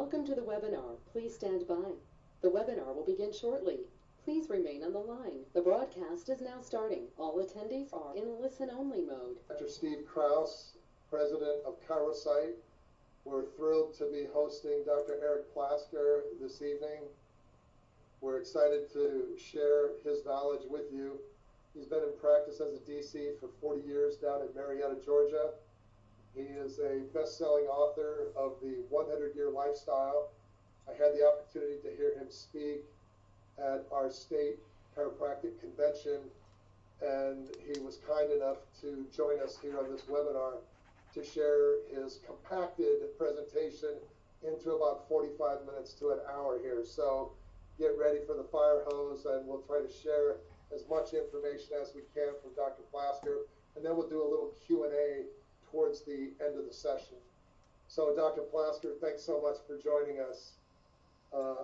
Welcome to the webinar. Please stand by. The webinar will begin shortly. Please remain on the line. The broadcast is now starting. All attendees are in listen-only mode. Dr. Steve Kraus, President of ChiroSight. We're thrilled to be hosting Dr. Eric Plasker this evening. We're excited to share his knowledge with you. He's been in practice as a DC for 40 years down in Marietta, Georgia. He is a best-selling author of the 100-Year Lifestyle. I had the opportunity to hear him speak at our state chiropractic convention, and he was kind enough to join us here on this webinar to share his compacted presentation into about 45 minutes to an hour here. So get ready for the fire hose, and we'll try to share as much information as we can from Dr. Plasker, and then we'll do a little Q&A towards the end of the session. So Dr. Plasker, thanks so much for joining us.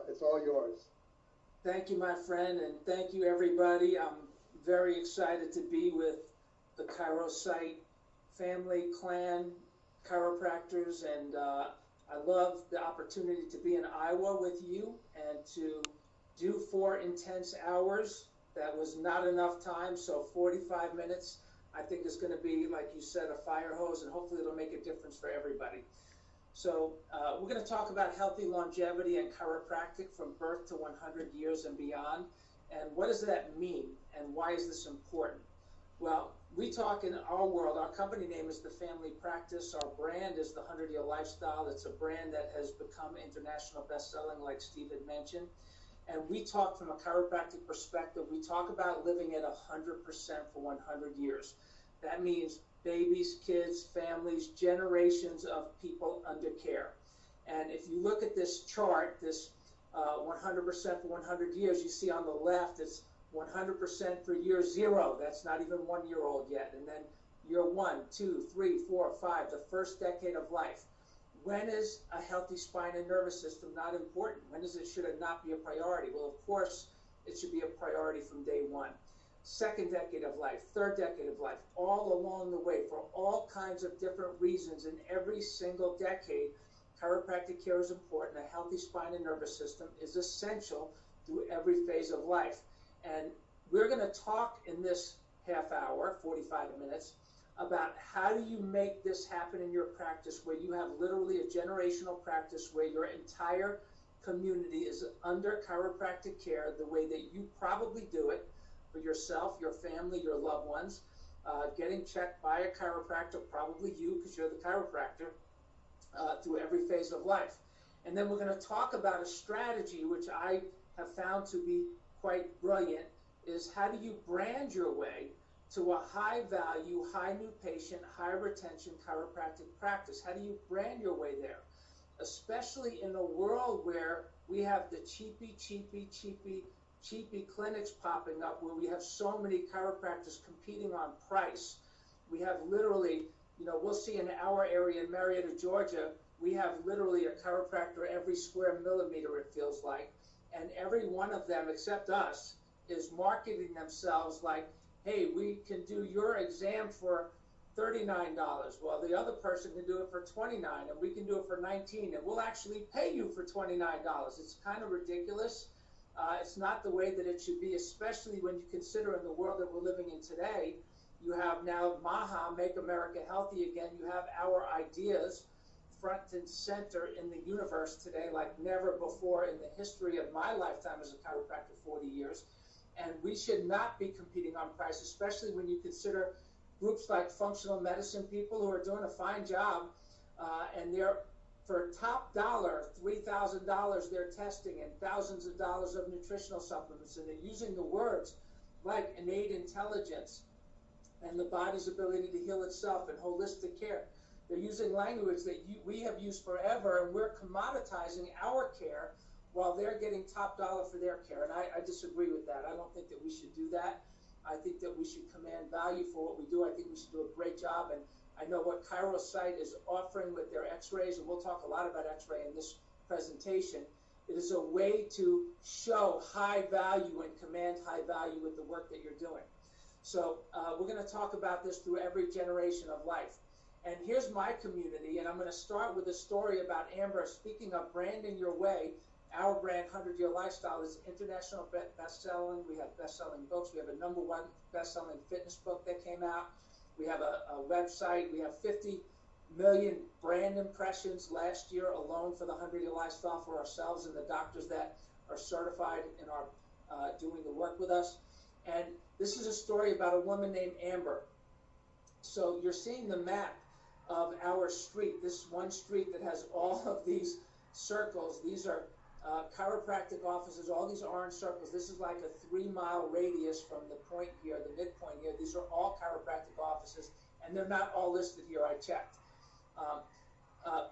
It's all yours. Thank you, my friend, and thank you, everybody. I'm very excited to be with the ChiroSight family, clan, chiropractors, and I love the opportunity to be in Iowa with you and to do 4 intense hours. That was not enough time, so 45 minutes I think is going to be, like you said, a fire hose, and hopefully it'll make a difference for everybody. So we're going to talk about healthy longevity and chiropractic from birth to 100 years and beyond. And what does that mean, and why is this important? Well, we talk in our world, our company name is The Family Practice. Our brand is the 100-Year Lifestyle. It's a brand that has become international best-selling, like Steve had mentioned. And we talk from a chiropractic perspective. We talk about living at 100% for 100 years. That means babies, kids, families, generations of people under care. And if you look at this chart, this 100% for 100 years, you see on the left it's 100% for year 0. That's not even 1 year old yet. And then year 1, 2, 3, 4, 5, the first decade of life. When is a healthy spine and nervous system not important? When should it not be a priority? Well, of course, it should be a priority from day 1. Second decade of life, third decade of life, all along the way for all kinds of different reasons in every single decade. Chiropractic care is important. A healthy spine and nervous system is essential through every phase of life. And we're going to talk in this half hour, 45 minutes, about how do you make this happen in your practice where you have literally a generational practice where your entire community is under chiropractic care the way that you probably do it for yourself, your family, your loved ones, getting checked by a chiropractor, probably you because you're the chiropractor, through every phase of life. And then we're going to talk about a strategy which I have found to be quite brilliant, is how do you brand your way to a high value, high new patient, high retention chiropractic practice? How do you brand your way there? Especially in a world where we have the cheapy clinics popping up, where we have so many chiropractors competing on price. We have literally, we'll see in our area in Marietta, Georgia, we have literally a chiropractor every square millimeter, it feels like. And every one of them, except us, is marketing themselves like, hey, we can do your exam for $39. Well, the other person can do it for $29, and we can do it for $19, and we'll actually pay you for $29. It's kind of ridiculous. It's not the way that it should be, especially when you consider in the world that we're living in today, you have now MAHA, Make America Healthy Again. You have our ideas front and center in the universe today like never before in the history of my lifetime as a chiropractor, 40 years. And we should not be competing on price, especially when you consider groups like functional medicine people who are doing a fine job, and they're, for top dollar, $3,000, they're testing, and thousands of dollars of nutritional supplements, and they're using the words like innate intelligence and the body's ability to heal itself and holistic care. They're using language that we have used forever, and we're commoditizing our care while they're getting top dollar for their care. And I disagree with that. I don't think that we should do that. I think that we should command value for what we do. I think we should do a great job. And I know what ChiroSight is offering with their x-rays, and we'll talk a lot about x-ray in this presentation. It is a way to show high value and command high value with the work that you're doing. So we're going to talk about this through every generation of life. And here's my community, and I'm going to start with a story about Amber. Speaking of branding your way, our brand, 100-Year Lifestyle, is international best-selling. We have best-selling books. We have a #1 best-selling fitness book that came out. We have a website. We have 50 million brand impressions last year alone for the 100-Year Lifestyle for ourselves and the doctors that are certified and are doing the work with us. And this is a story about a woman named Amber. So you're seeing the map of our street, this one street that has all of these circles. These are chiropractic offices, all these orange circles. This is like a 3-mile radius from the point here, the midpoint here. These are all chiropractic offices, and they're not all listed here. I checked.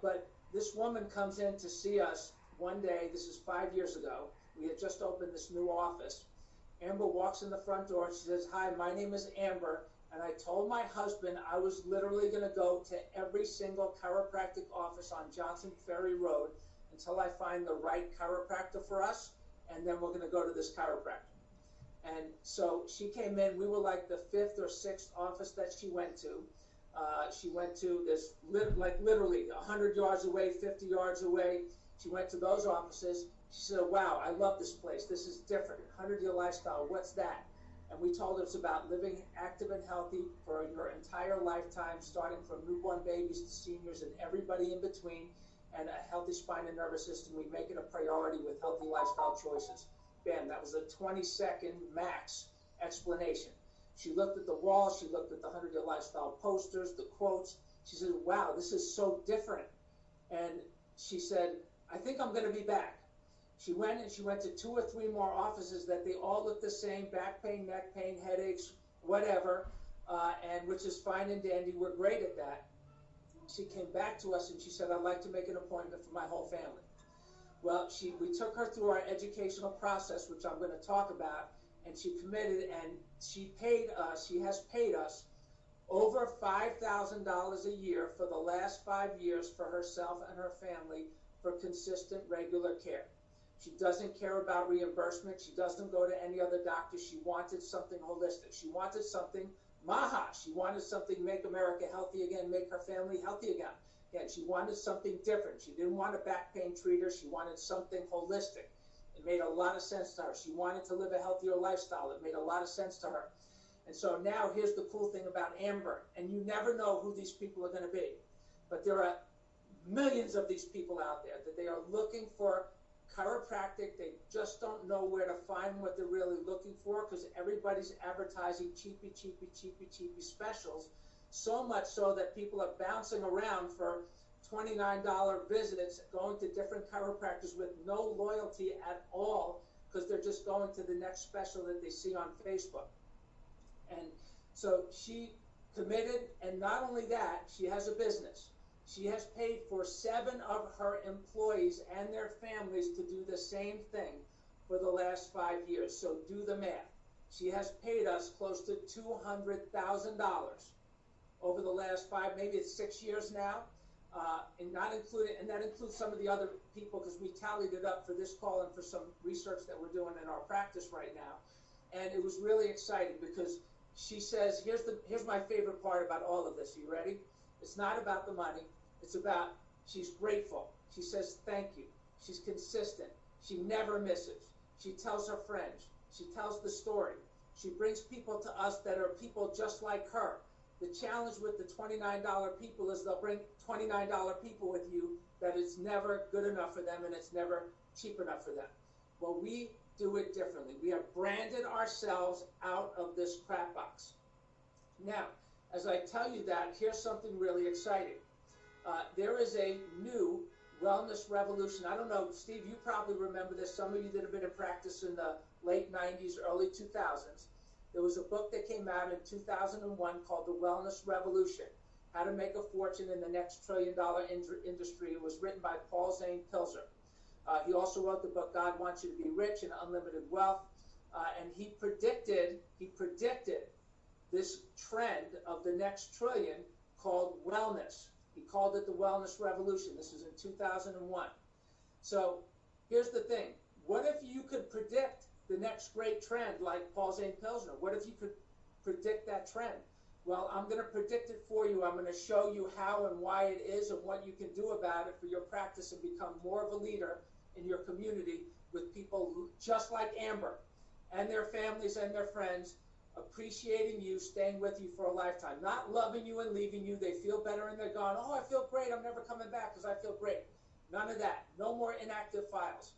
But this woman comes in to see us one day. This is 5 years ago. We had just opened this new office. Amber walks in the front door. She says, "Hi, my name is Amber, and I told my husband I was literally going to go to every single chiropractic office on Johnson Ferry Road until I find the right chiropractor for us, and then we're going to go to this chiropractor." And so she came in. We were like the 5th or 6th office that she went to. She went to this, like literally 100 yards away, 50 yards away. She went to those offices. She said, "Wow, I love this place. This is different. 100-Year Lifestyle, what's that?" And we told her it's about living active and healthy for your entire lifetime, starting from newborn babies to seniors and everybody in between, and a healthy spine and nervous system. We make it a priority with healthy lifestyle choices. Bam, that was a 20-second max explanation. She looked at the wall. She looked at the 100-Year Lifestyle posters, the quotes. She said, "Wow, this is so different." And she said, "I think I'm going to be back." She went to 2 or 3 more offices that they all looked the same: back pain, neck pain, headaches, whatever, and which is fine and dandy. We're great at that. She came back to us and she said, "I'd like to make an appointment for my whole family." Well, we took her through our educational process, which I'm going to talk about, and she committed, and she has paid us over $5,000 a year for the last 5 years for herself and her family for consistent, regular care. She doesn't care about reimbursement. She doesn't go to any other doctor. She wanted something holistic. She wanted something Maha. She wanted something make America healthy again, make her family healthy again. Again, she wanted something different. She didn't want a back pain treater. She wanted something holistic. It made a lot of sense to her. She wanted to live a healthier lifestyle. It made a lot of sense to her. And so now here's the cool thing about Amber. And you never know who these people are going to be. But there are millions of these people out there that they are looking for chiropractic. They just don't know where to find what they're really looking for because everybody's advertising cheapy specials, so much so that people are bouncing around for $29 visits, going to different chiropractors with no loyalty at all because they're just going to the next special that they see on Facebook. And so she committed, and not only that, she has a business. She has paid for 7 of her employees and their families to do the same thing for the last 5 years. So do the math. She has paid us close to $200,000 over the last 5, maybe it's 6 years now, and that includes some of the other people because we tallied it up for this call and for some research that we're doing in our practice right now. And it was really exciting because she says, here's my favorite part about all of this. You ready? It's not about the money. It's about, she's grateful. She says thank you. She's consistent. She never misses. She tells her friends. She tells the story. She brings people to us that are people just like her. The challenge with the $29 people is they'll bring $29 people with you that it's never good enough for them and it's never cheap enough for them. Well, we do it differently. We have branded ourselves out of this crap box. Now, as I tell you that, here's something really exciting. There is a new wellness revolution. I don't know, Steve, you probably remember this. Some of you that have been in practice in the late 90s, early 2000s. There was a book that came out in 2001 called The Wellness Revolution, How to Make a Fortune in the Next $1 Trillion Industry. It was written by Paul Zane Pilzer. He also wrote the book God Wants You to Be Rich and Unlimited Wealth. And he predicted this trend of the next trillion called wellness. He called it the wellness revolution. This was in 2001. So here's the thing. What if you could predict the next great trend like Paul Zane Pilsner? What if you could predict that trend? Well, I'm going to predict it for you. I'm going to show you how and why it is and what you can do about it for your practice and become more of a leader in your community with people just like Amber and their families and their friends appreciating you, staying with you for a lifetime, not loving you and leaving you. They feel better and they're gone. Oh, I feel great. I'm never coming back because I feel great. None of that. No more inactive files.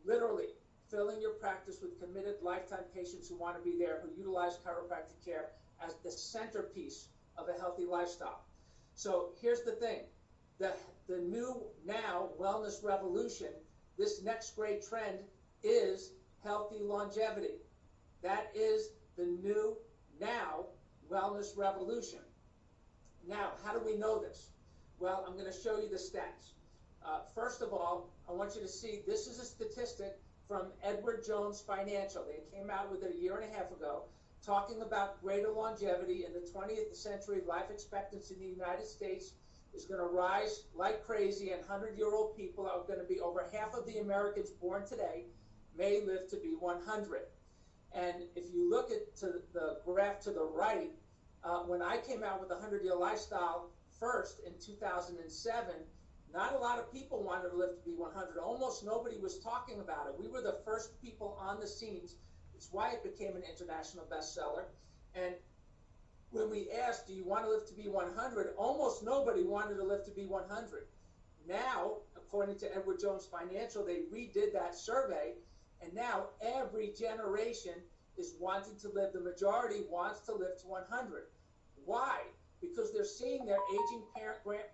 Literally filling your practice with committed lifetime patients who want to be there, who utilize chiropractic care as the centerpiece of a healthy lifestyle. So here's the thing. The new now wellness revolution, this next great trend is healthy longevity. That is the new now wellness revolution. Now, how do we know this? Well, I'm going to show you the stats. First of all, I want you to see this is a statistic from Edward Jones Financial. They came out with it a year and a half ago, talking about greater longevity in the 20th century. Life expectancy in the United States is going to rise like crazy, and 100-year-old people are going to be over half of the Americans born today may live to be 100. And if you look at the graph to the right, when I came out with the 100-year lifestyle first in 2007, not a lot of people wanted to live to be 100. Almost nobody was talking about it. We were the first people on the scenes. It's why it became an international bestseller. And when we asked, do you want to live to be 100? Almost nobody wanted to live to be 100. Now, according to Edward Jones Financial, they redid that survey, and now every generation is wanting to live. The majority wants to live to 100. Why? Because they're seeing their aging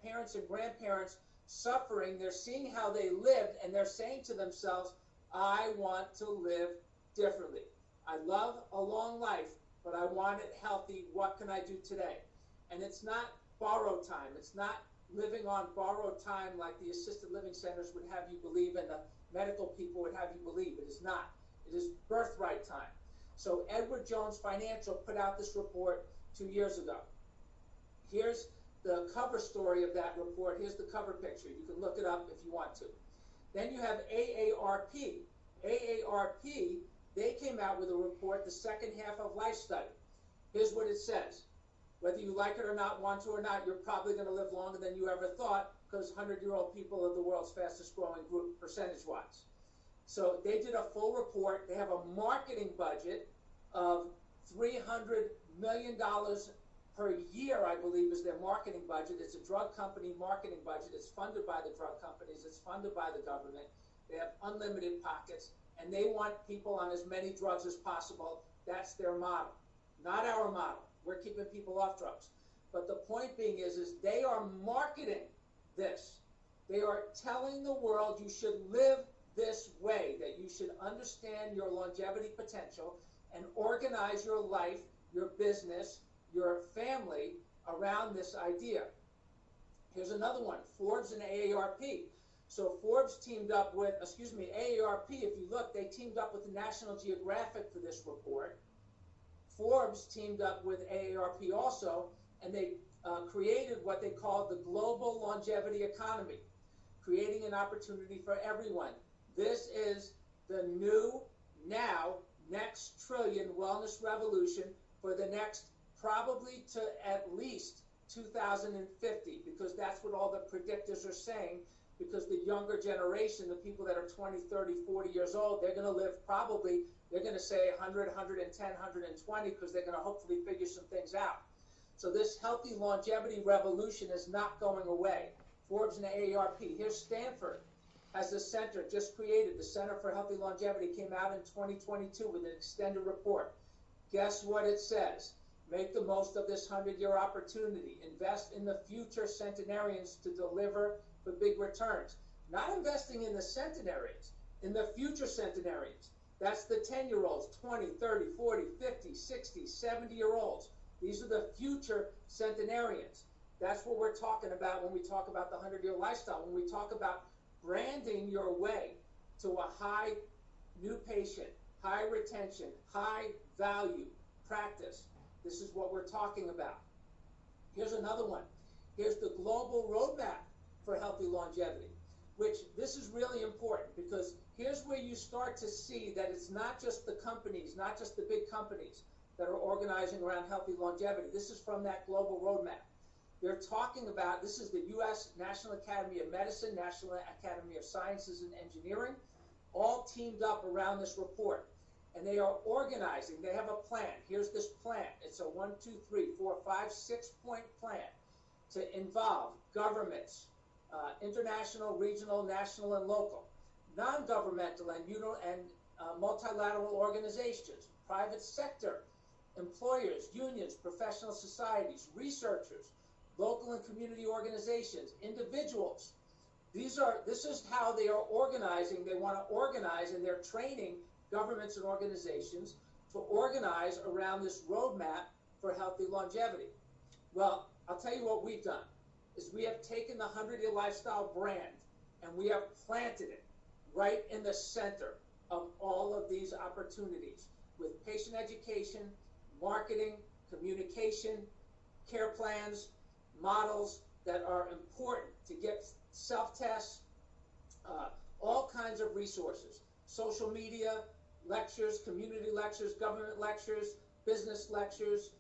parents and grandparents suffering. They're seeing how they lived, and they're saying to themselves, I want to live differently. I love a long life, but I want it healthy. What can I do today? And it's not borrowed time. It's not living on borrowed time like the assisted living centers would have you believe and the medical people would have you believe. It is not. It is birthright time. So Edward Jones Financial put out this report 2 years ago. Here's the cover story of that report. Here's the cover picture. You can look it up if you want to. Then you have AARP. AARP, they came out with a report, the second half of Lifesytle. Here's what it says. Whether you like it or not, want to or not, you're probably going to live longer than you ever thought, because 100-year-old people are the world's fastest growing group percentage-wise. So they did a full report. They have a marketing budget of $300 million per year, I believe, is their marketing budget. It's a drug company marketing budget. It's funded by the drug companies. It's funded by the government. They have unlimited pockets, and they want people on as many drugs as possible. That's their model, not our model. We're keeping people off drugs. But the point being is they are marketing this. They are telling the world you should live this way, that you should understand your longevity potential and organize your life, your business, your family around this idea. Here's another one, Forbes and AARP. So Forbes teamed up with, AARP, if you look, they teamed up with the National Geographic for this report. Forbes teamed up with AARP also, and they created what they called the global longevity economy, creating an opportunity for everyone. This is the new, now, next trillion wellness revolution for the next probably to at least 2050, because that's what all the predictors are saying, because the younger generation, the people that are 20, 30, 40 years old, they're going to live probably, they're going to say 100, 110, 120, because they're going to hopefully figure some things out. So this healthy longevity revolution is not going away. Forbes and AARP. Here's Stanford has a center just created. The Center for Healthy Longevity came out in 2022 with an extended report. Guess what it says? Make the most of this 100-year opportunity. Invest in the future centenarians to deliver the big returns. Not investing in the centenarians, in the future centenarians. That's the 10-year-olds, 20, 30, 40, 50, 60, 70-year-olds. These are the future centenarians. That's what we're talking about when we talk about the 100-year lifestyle, when we talk about branding your way to a high new patient, high retention, high value practice. This is what we're talking about. Here's another one. Here's the global roadmap for healthy longevity, which this is really important, because here's where you start to see that it's not just the companies, not just the big companies, that are organizing around healthy longevity. This is from that global roadmap. They're talking about, this is the U.S. National Academy of Medicine, National Academy of Sciences and Engineering, all teamed up around this report. And they are organizing, they have a plan. Here's this plan. It's a 1, 2, 3, 4, 5, 6-point plan to involve governments, international, regional, national, and local, non-governmental and multilateral organizations, private sector, employers, unions, professional societies, researchers, local and community organizations, individuals. This is how they are organizing. They want to organize, and they're training governments and organizations to organize around this roadmap for healthy longevity. Well, I'll tell you what we've done, is we have taken the 100-Year Lifestyle brand and we have planted it right in the center of all of these opportunities with patient education, marketing, communication, care plans, models that are important to get self-tests, all kinds of resources, social media, lectures, community lectures, government lectures, business lectures,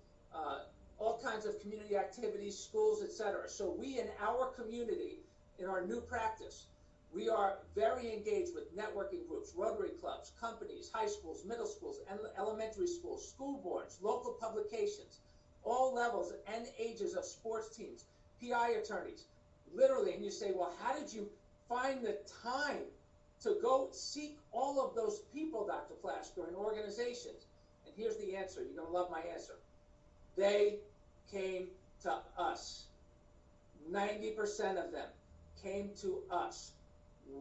all kinds of community activities, schools, etc. So we in our community, in our new practice, we are very engaged with networking groups, Rotary clubs, companies, high schools, middle schools, elementary schools, school boards, local publications, all levels and ages of sports teams, PI attorneys, literally. And you say, well, how did you find the time to go seek all of those people, Dr. Plasker, and organizations? And here's the answer. You're going to love my answer. They came to us. 90% of them came to us.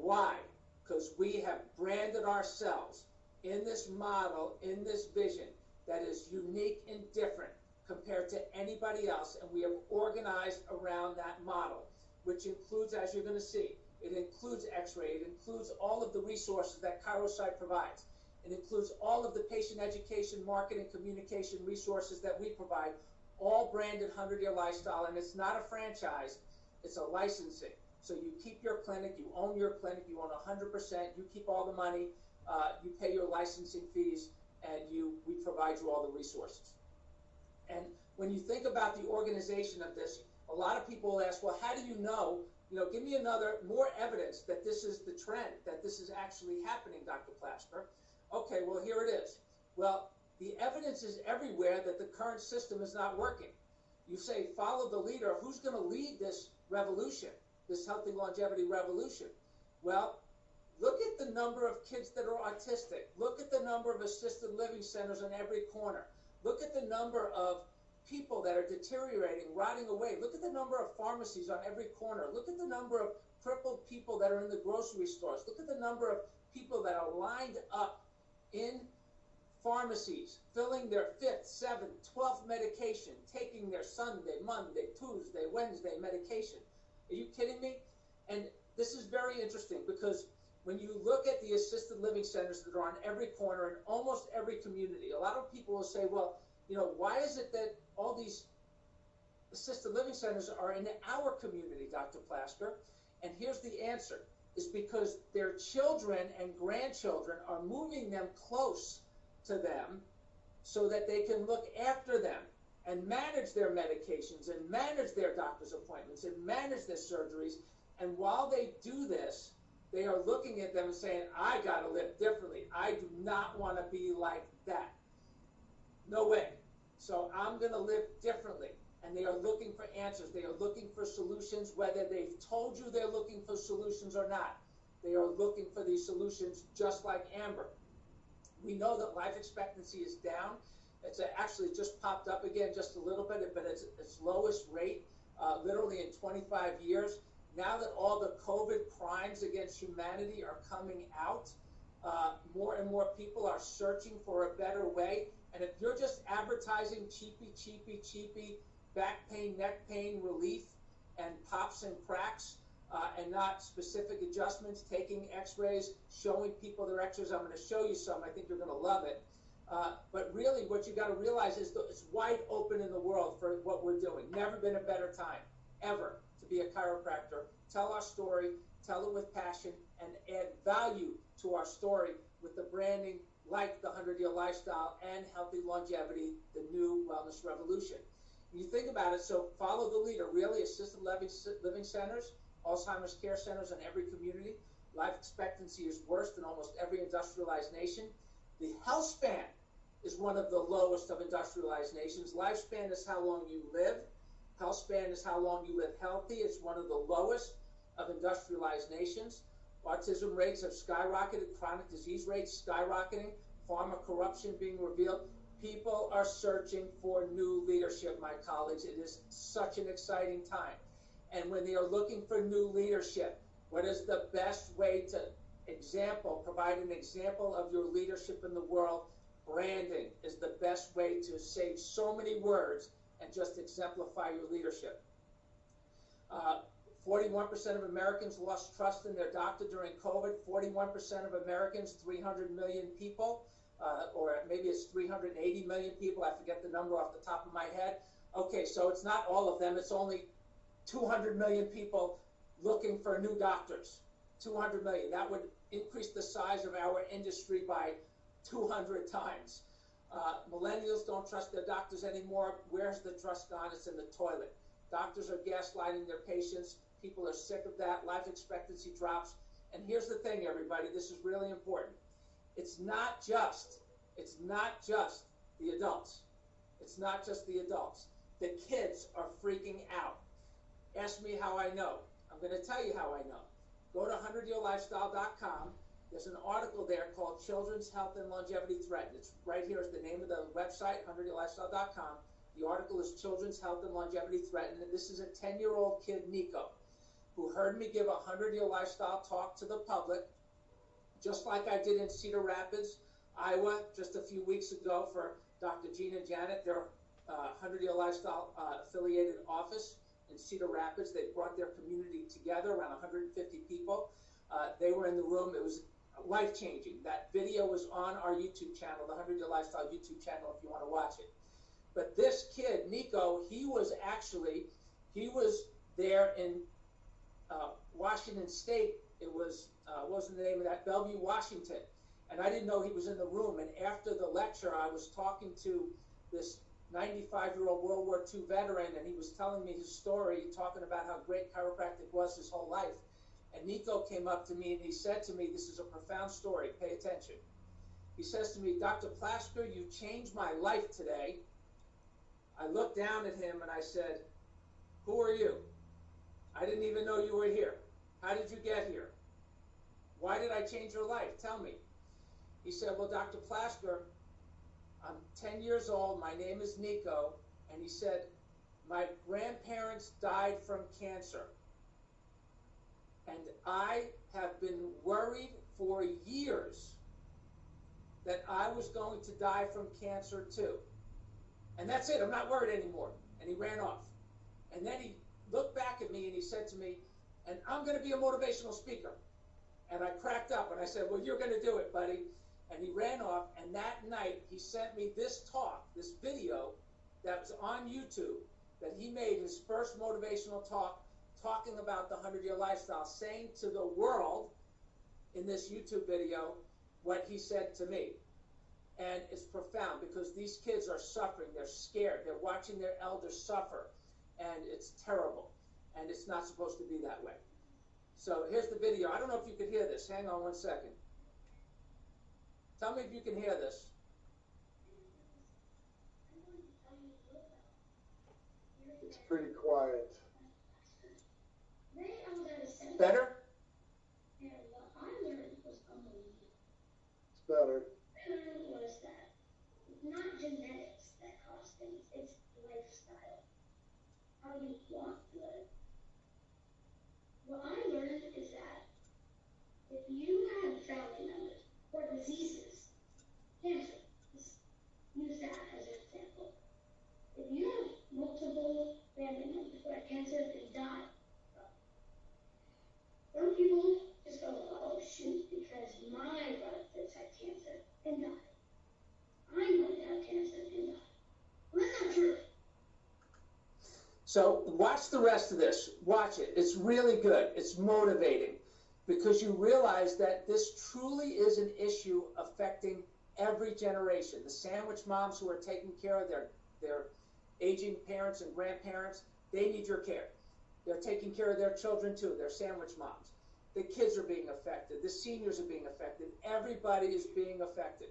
Why? Because we have branded ourselves in this model, in this vision that is unique and different compared to anybody else, and we have organized around that model, which includes, as you're going to see, it includes X-ray, it includes all of the resources that ChiroSight provides. It includes all of the patient education, marketing, communication resources that we provide, all branded 100-Year Lifestyle, and it's not a franchise, it's a licensing. So you keep your clinic, you own your clinic, you own 100%, you keep all the money, you pay your licensing fees, and we provide you all the resources. And when you think about the organization of this, a lot of people will ask, well, how do you know, give me more evidence that this is the trend, that this is actually happening, Dr. Plasker. Okay, well, here it is. Well, the evidence is everywhere that the current system is not working. You say, follow the leader. Who's going to lead this revolution, this healthy longevity revolution? Well, look at the number of kids that are autistic. Look at the number of assisted living centers on every corner. Look at the number of people that are deteriorating, rotting away. Look at the number of pharmacies on every corner. Look at the number of crippled people that are in the grocery stores. Look at the number of people that are lined up in pharmacies, filling their 5th, 7th, 12th medication, taking their Sunday, Monday, Tuesday, Wednesday medication. Are you kidding me? And this is very interesting because when you look at the assisted living centers that are on every corner in almost every community, a lot of people will say, well, why is it that all these assisted living centers are in our community, Dr. Plasker? And here's the answer, is because their children and grandchildren are moving them close to them so that they can look after them and manage their medications and manage their doctor's appointments and manage their surgeries. And while they do this, they are looking at them and saying, I got to live differently. I do not want to be like that. No way. So I'm going to live differently. And they are looking for answers. They are looking for solutions, whether they've told you they're looking for solutions or not. They are looking for these solutions just like Amber. We know that life expectancy is down. It's actually just popped up again just a little bit, but it's its lowest rate literally in 25 years. Now that all the COVID crimes against humanity are coming out, more and more people are searching for a better way. And if you're just advertising cheapy, back pain, neck pain relief and pops and cracks, and not specific adjustments, taking x-rays, showing people their x-rays. I'm going to show you some. I think you're going to love it. But really what you got to realize is that it's wide open in the world for what we're doing. Never been a better time, ever, to be a chiropractor. Tell our story, tell it with passion, and add value to our story with the branding, like the 100-Year Lifestyle and Healthy Longevity, the new wellness revolution. You think about it, so follow the leader, really, assisted living centers, Alzheimer's care centers in every community. Life expectancy is worse than almost every industrialized nation. The health span is one of the lowest of industrialized nations. Lifespan is how long you live. Health span is how long you live healthy. It's one of the lowest of industrialized nations. Autism rates have skyrocketed, chronic disease rates skyrocketing, pharma corruption being revealed. People are searching for new leadership, my colleagues. It is such an exciting time. And when they are looking for new leadership, what is the best way to provide an example of your leadership in the world? Branding is the best way to save so many words and just exemplify your leadership. 41% of Americans lost trust in their doctor during COVID. 41% of Americans, 300 million people, or maybe it's 380 million people. I forget the number off the top of my head. Okay, so it's not all of them. It's only 200 million people looking for new doctors. 200 million. That would increase the size of our industry by 200 times. Millennials don't trust their doctors anymore. Where's the trust gone? It's in the toilet. Doctors are gaslighting their patients. People are sick of that. Life expectancy drops. And here's the thing, everybody. This is really important. It's not just the adults. It's not just the adults. The kids are freaking out. Ask me how I know. I'm going to tell you how I know. Go to 100yearlifestyle.com. There's an article there called Children's Health and Longevity Threatened. It's right here is the name of the website, 100yearlifestyle.com. The article is Children's Health and Longevity Threatened. And this is a 10-year-old kid, Nico, who heard me give a 100-year lifestyle talk to the public, just like I did in Cedar Rapids, Iowa, just a few weeks ago for Dr. Gene and Janet, their 100-year lifestyle affiliated office in Cedar Rapids. They brought their community together, around 150 people. They were in the room. It was life-changing. That video was on our YouTube channel, the 100-Year Lifestyle YouTube channel, if you want to watch it. But this kid, Nico, he was there in Washington State. It was, what was the name of that? Bellevue, Washington. And I didn't know he was in the room. And after the lecture, I was talking to this 95-year-old World War II veteran, and he was telling me his story, talking about how great chiropractic was his whole life. And Nico came up to me and he said to me, this is a profound story, pay attention. He says to me, Dr. Plasker, you changed my life today. I looked down at him and I said, who are you? I didn't even know you were here. How did you get here? Why did I change your life? Tell me. He said, well, Dr. Plasker, I'm 10 years old. My name is Nico. And he said, my grandparents died from cancer. And I have been worried for years that I was going to die from cancer too. And that's it. I'm not worried anymore. And he ran off. And then he looked back at me and he said to me, and I'm going to be a motivational speaker. And I cracked up and I said, well, you're going to do it, buddy. And he ran off. And that night he sent me this talk, this video that was on YouTube, that he made his first motivational talk, talking about the 100-year lifestyle, saying to the world in this YouTube video what he said to me. And it's profound because these kids are suffering. They're scared. They're watching their elders suffer. And it's terrible. And it's not supposed to be that way. So here's the video. I don't know if you could hear this. Hang on one second. Tell me if you can hear this. It's pretty quiet. Better? It's better. Was that it's not genetics that cause things, it's lifestyle. How you want to live. What I learned is that if you have family members or diseases, cancer, let's use that as an example. If you have multiple family members who have cancer and die, some people just go, oh shoot, because my relatives had cancer and died. I'm going to have cancer and die. Well, that's not true. So watch the rest of this. Watch it. It's really good. It's motivating because you realize that this truly is an issue affecting every generation. The sandwich moms who are taking care of their aging parents and grandparents, they need your care. They're taking care of their children too. They're sandwich moms. The kids are being affected. The seniors are being affected. Everybody is being affected.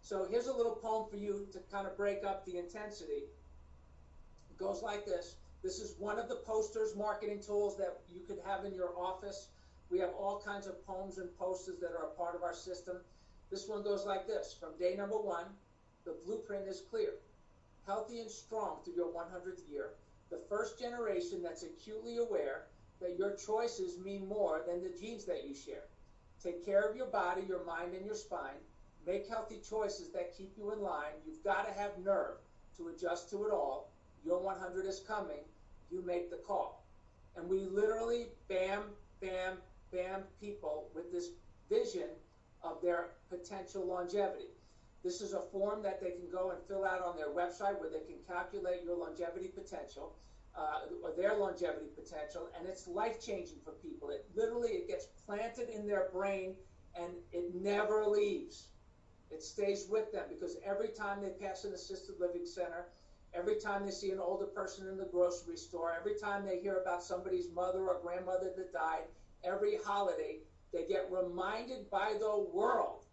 So here's a little poem for you to kind of break up the intensity. It goes like this. This is one of the posters, marketing tools that you could have in your office. We have all kinds of poems and posters that are a part of our system. This one goes like this. From day number 1, the blueprint is clear. Healthy and strong through your 100th year. The first generation that's acutely aware that your choices mean more than the genes that you share. Take care of your body, your mind, and your spine. Make healthy choices that keep you in line. You've got to have nerve to adjust to it all. Your 100 is coming. You make the call. And we literally bam, bam, bam people with this vision of their potential longevity. This is a form that they can go and fill out on their website where they can calculate your longevity potential, or their longevity potential, and it's life-changing for people. It gets planted in their brain, and it never leaves. It stays with them, because every time they pass an assisted living center, every time they see an older person in the grocery store, every time they hear about somebody's mother or grandmother that died, every holiday, they get reminded by the world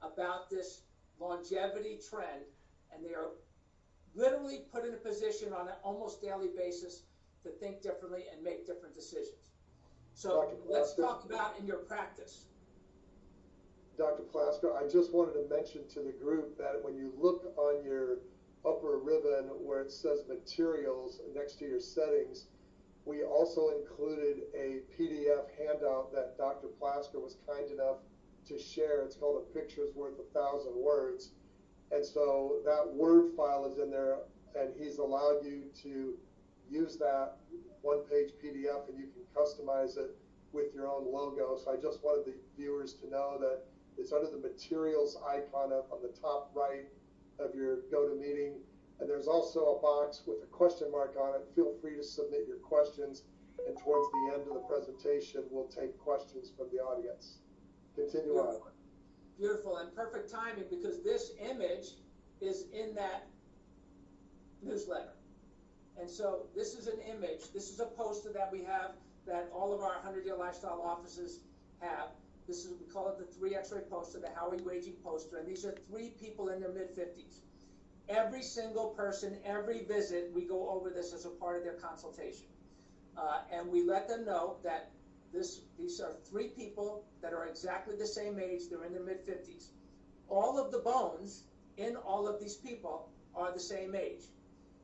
about this longevity trend, and they are literally put in a position on an almost daily basis to think differently and make different decisions. So let's talk about in your practice. Dr. Plasker, I just wanted to mention to the group that when you look on your upper ribbon where it says materials next to your settings, we also included a PDF handout that Dr. Plasker was kind enough to share. It's called A Picture's Worth 1,000 Words. And so that Word file is in there, and he's allowed you to use that one-page PDF, and you can customize it with your own logo. So I just wanted the viewers to know that it's under the materials icon up on the top right of your GoToMeeting. And there's also a box with a question mark on it. Feel free to submit your questions. And towards the end of the presentation, we'll take questions from the audience. Continue on. Beautiful, and perfect timing, because this image is in that newsletter. And so this is an image, this is a poster that we have that all of our 100-year lifestyle offices have. This is, we call it the 3 X-ray poster, the How Are You Aging poster, and these are 3 people in their mid-50s. Every single person, every visit, we go over this as a part of their consultation. And we let them know that these are 3 people that are exactly the same age. They're in their mid-50s. All of the bones in all of these people are the same age.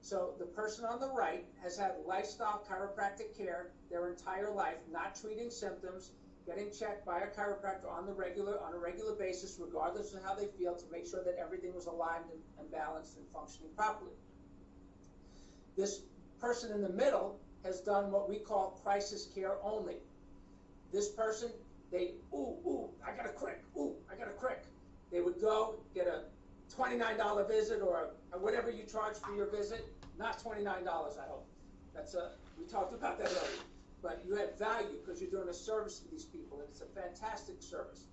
So the person on the right has had lifestyle chiropractic care their entire life, not treating symptoms, getting checked by a chiropractor on a regular basis, regardless of how they feel, to make sure that everything was aligned and balanced and functioning properly. This person in the middle has done what we call crisis care only. This person, I got a crick, I got a crick. They would go get a $29 visit or whatever you charge for your visit, not $29, I hope. We talked about that earlier. But you have value because you're doing a service to these people, and it's a fantastic service.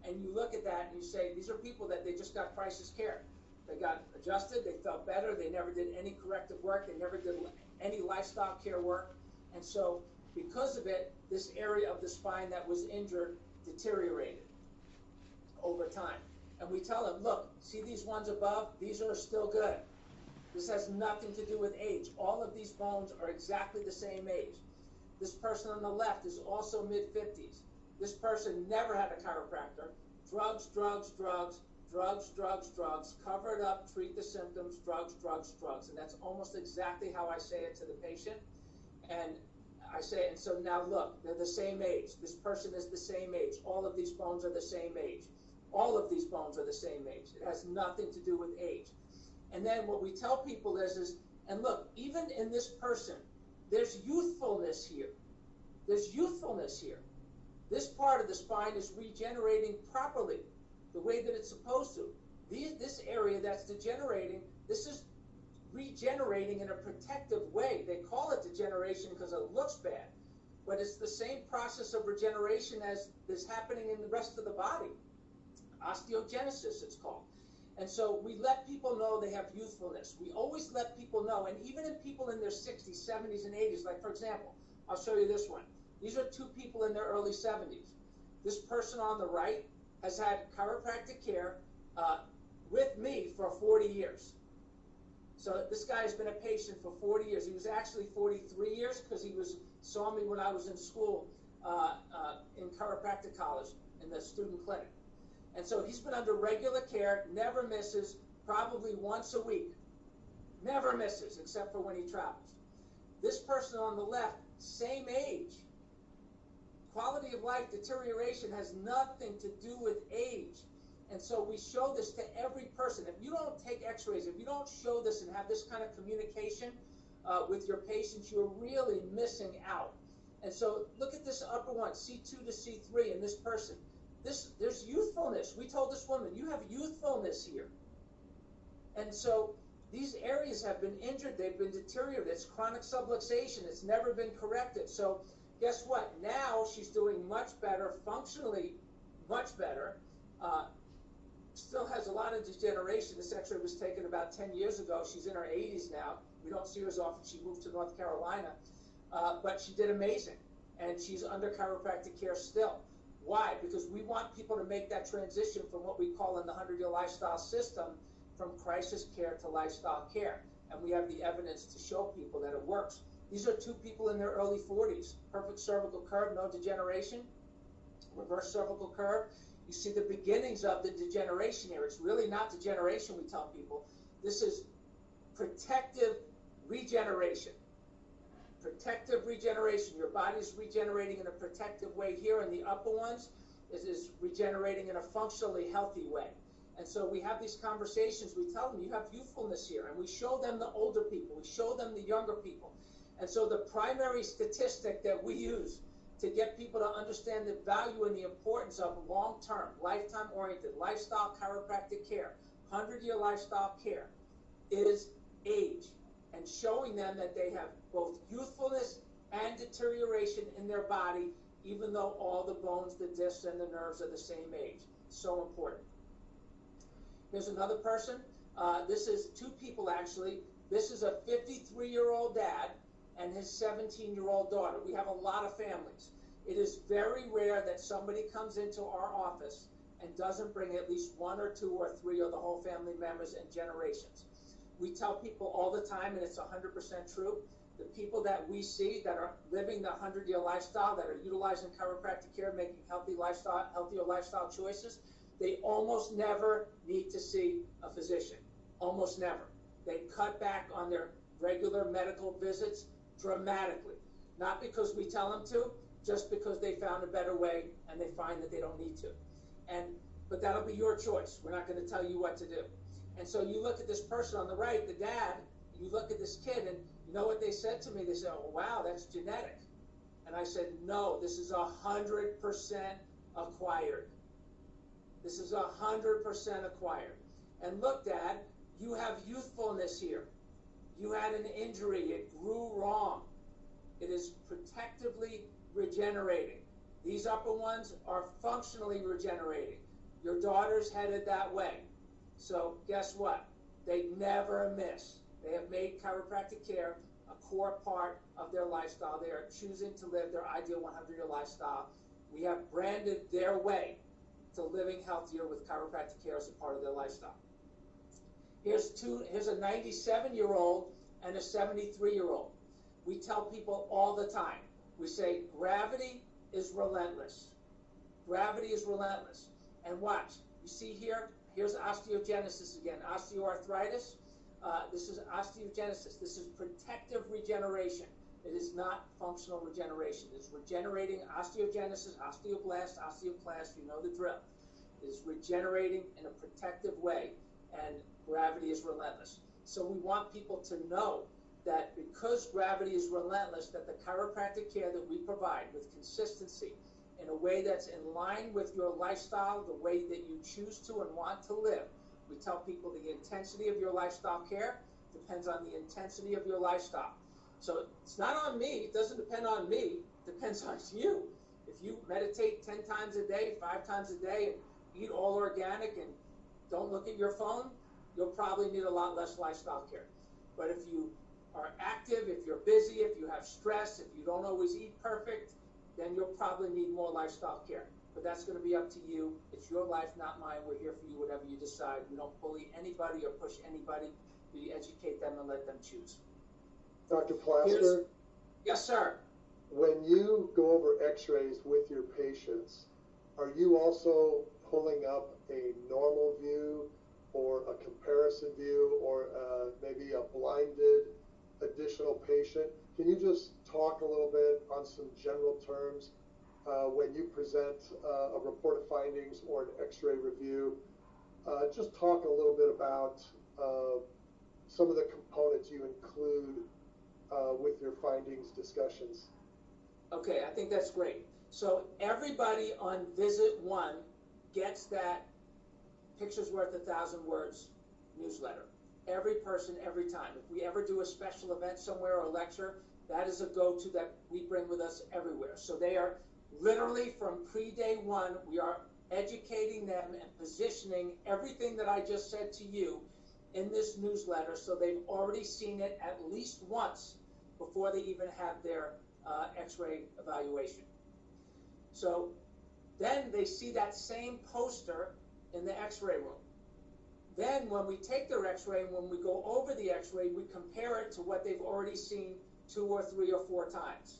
And you look at that and you say, these are people that they just got crisis care. They got adjusted, they felt better, they never did any corrective work, they never did any lifestyle care work. And so because of it, this area of the spine that was injured deteriorated over time. And we tell them, look, see these ones above? These are still good. This has nothing to do with age. All of these bones are exactly the same age. This person on the left is also mid-50s. This person never had a chiropractor. Drugs, drugs, drugs, drugs, drugs, drugs, cover it up, treat the symptoms, drugs, drugs, drugs. And that's almost exactly how I say it to the patient. And I say, and so now look, they're the same age. This person is the same age. All of these bones are the same age. All of these bones are the same age. It has nothing to do with age. And then what we tell people is, and look, even in this person, there's youthfulness here. There's youthfulness here. This part of the spine is regenerating properly, the way that it's supposed to. This area that's degenerating, this is regenerating in a protective way. They call it degeneration because it looks bad, but it's the same process of regeneration as is happening in the rest of the body. Osteogenesis, it's called. And so we let people know they have youthfulness. We always let people know, and even in people in their 60s, 70s, and 80s, like for example, I'll show you this one. These are two people in their early 70s. This person on the right has had chiropractic care with me for 40 years. So this guy has been a patient for 40 years. He was actually 43 years because he saw me when I was in school in chiropractic college in the student clinic. And so he's been under regular care, never misses, probably once a week. Never misses, except for when he travels. This person on the left, same age. Quality of life deterioration has nothing to do with age. And so we show this to every person. If you don't take x-rays, if you don't show this and have this kind of communication with your patients, you're really missing out. And so look at this upper one, C2 to C3 in this person. There's youthfulness. We told this woman, you have youthfulness here. And so these areas have been injured. They've been deteriorated. It's chronic subluxation. It's never been corrected. So guess what? Now she's doing much better, functionally much better. Still has a lot of degeneration. This x-ray was taken about 10 years ago. She's in her 80s now. We don't see her as often. She moved to North Carolina. But she did amazing. And she's under chiropractic care still. Why? Because we want people to make that transition from what we call in the 100-year lifestyle system from crisis care to lifestyle care. And we have the evidence to show people that it works. These are two people in their early 40s. Perfect cervical curve, no degeneration. Reverse cervical curve. You see the beginnings of the degeneration here. It's really not degeneration, we tell people. This is protective regeneration. Protective regeneration. Your body's regenerating in a protective way here, and the upper ones is regenerating in a functionally healthy way. And so we have these conversations. We tell them, you have youthfulness here, and we show them the older people. We show them the younger people. And so the primary statistic that we use to get people to understand the value and the importance of long-term, lifetime-oriented, lifestyle chiropractic care, 100-year lifestyle care, is age, and showing them that they have both youthfulness and deterioration in their body, even though all the bones, the discs, and the nerves are the same age. So important. Here's another person. This is two people, actually. This is a 53-year-old dad and his 17-year-old daughter. We have a lot of families. It is very rare that somebody comes into our office and doesn't bring at least one or two or three of the whole family members and generations. We tell people all the time, and it's 100% true, the people that we see that are living the 100-year lifestyle, that are utilizing chiropractic care, making healthier lifestyle choices, they almost never need to see a physician. Almost never. They cut back on their regular medical visits dramatically. Not because we tell them to, just because they found a better way and they find that they don't need to. But that'll be your choice. We're not going to tell you what to do. And so you look at this person on the right, the dad, you look at this kid, and you know what they said to me? They said, oh, wow, that's genetic. And I said, no, this is 100% acquired. This is 100% acquired. And look, Dad, you have youthfulness here. You had an injury. It grew wrong. It is protectively regenerating. These upper ones are functionally regenerating. Your daughter's headed that way. So guess what? They never miss. They have made chiropractic care a core part of their lifestyle. They are choosing to live their ideal 100-year lifestyle. We have branded their way to living healthier with chiropractic care as a part of their lifestyle. Here's a 97-year-old and a 73-year-old. We tell people all the time. We say, gravity is relentless. Gravity is relentless. And watch, you see here, here's osteogenesis again, osteoarthritis. This is osteogenesis. This is protective regeneration. It is not functional regeneration. It's regenerating osteogenesis, osteoblast, osteoclast, you know the drill. It is regenerating in a protective way, and gravity is relentless. So we want people to know that because gravity is relentless, that the chiropractic care that we provide with consistency in a way that's in line with your lifestyle, the way that you choose to and want to live. We tell people the intensity of your lifestyle care depends on the intensity of your lifestyle. So it's not on me, it doesn't depend on me, it depends on you. If you meditate 10 times a day, 5 times a day, and eat all organic and don't look at your phone, you'll probably need a lot less lifestyle care. But if you are active, if you're busy, if you have stress, if you don't always eat perfect, then you'll probably need more lifestyle care. But that's going to be up to you. It's your life, not mine. We're here for you, whatever you decide. We don't bully anybody or push anybody. We educate them and let them choose. Dr. Plasker? Yes, sir. When you go over x-rays with your patients, are you also pulling up a normal view or a comparison view or maybe a blinded additional patient? Can you just talk a little bit on some general terms when you present a report of findings or an x-ray review? Just talk a little bit about some of the components you include with your findings discussions. Okay, I think that's great. So everybody on visit 1 gets that pictures worth 1,000 words newsletter. Every person, every time. If we ever do a special event somewhere or a lecture, that is a go-to that we bring with us everywhere. So they are literally from pre-day 1, we are educating them and positioning everything that I just said to you in this newsletter, so they've already seen it at least once before they even have their x-ray evaluation. So then they see that same poster in the x-ray room. Then when we take their x-ray and when we go over the x-ray, we compare it to what they've already seen 2 or 3 or 4 times.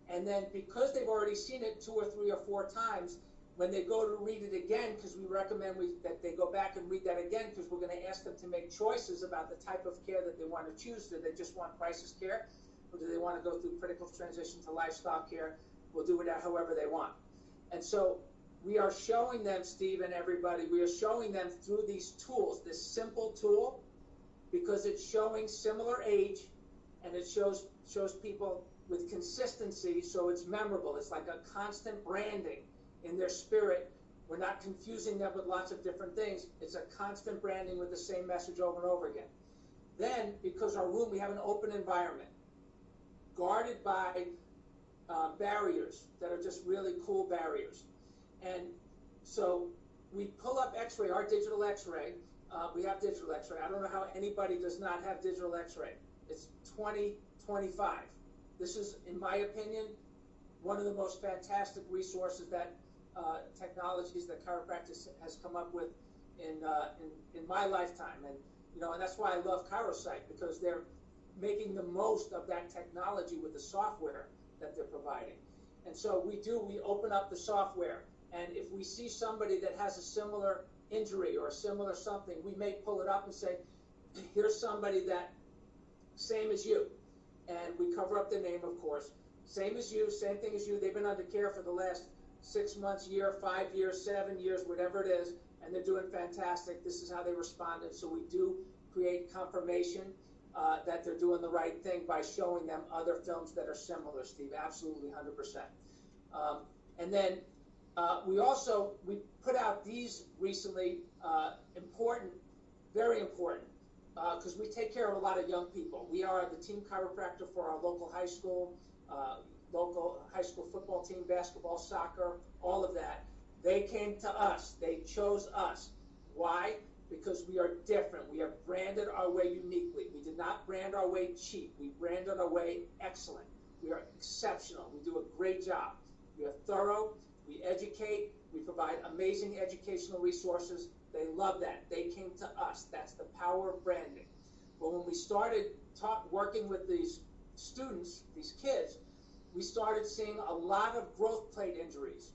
And then because they've already seen it 2 or 3 or 4 times, when they go to read it again, because we recommend that they go back and read that again, because we're going to ask them to make choices about the type of care that they want to choose. Do they just want crisis care, or do they want to go through critical transition to lifestyle care? We'll do it however they want. And so we are showing them, Steve and everybody, we are showing them through these tools, this simple tool, because it's showing similar age, and it shows people with consistency, so it's memorable. It's like a constant branding in their spirit. We're not confusing them with lots of different things. It's a constant branding with the same message over and over again. Then, because our room, we have an open environment, guarded by barriers that are just really cool barriers. And so we pull up x-ray, our digital x-ray. We have digital x-ray. I don't know how anybody does not have digital x-ray. It's 2025. This is, in my opinion, one of the most fantastic resources that technologies that chiropractic has come up with in my lifetime. And and that's why I love ChiroSight, because they're making the most of that technology with the software that they're providing. And so we open up the software, and if we see somebody that has a similar injury or a similar something, we may pull it up and say, here's somebody that same as you. And we cover up their name, of course. Same as you, same thing as you. They've been under care for the last 6 months, year, 5 years, 7 years, whatever it is, and they're doing fantastic. This is how they responded. So we do create confirmation that they're doing the right thing by showing them other films that are similar, Steve. Absolutely, 100%. And then we put out these recently, important, very important, because we take care of a lot of young people. We are the team chiropractor for our local high school football team, basketball, soccer, all of that. They came to us. They chose us. Why? Because we are different. We have branded our way uniquely. We did not brand our way cheap. We branded our way excellent. We are exceptional. We do a great job. We are thorough. We educate. We provide amazing educational resources. They love that. They came to us. That's the power of branding. But when we started working with these students, these kids, we started seeing a lot of growth plate injuries.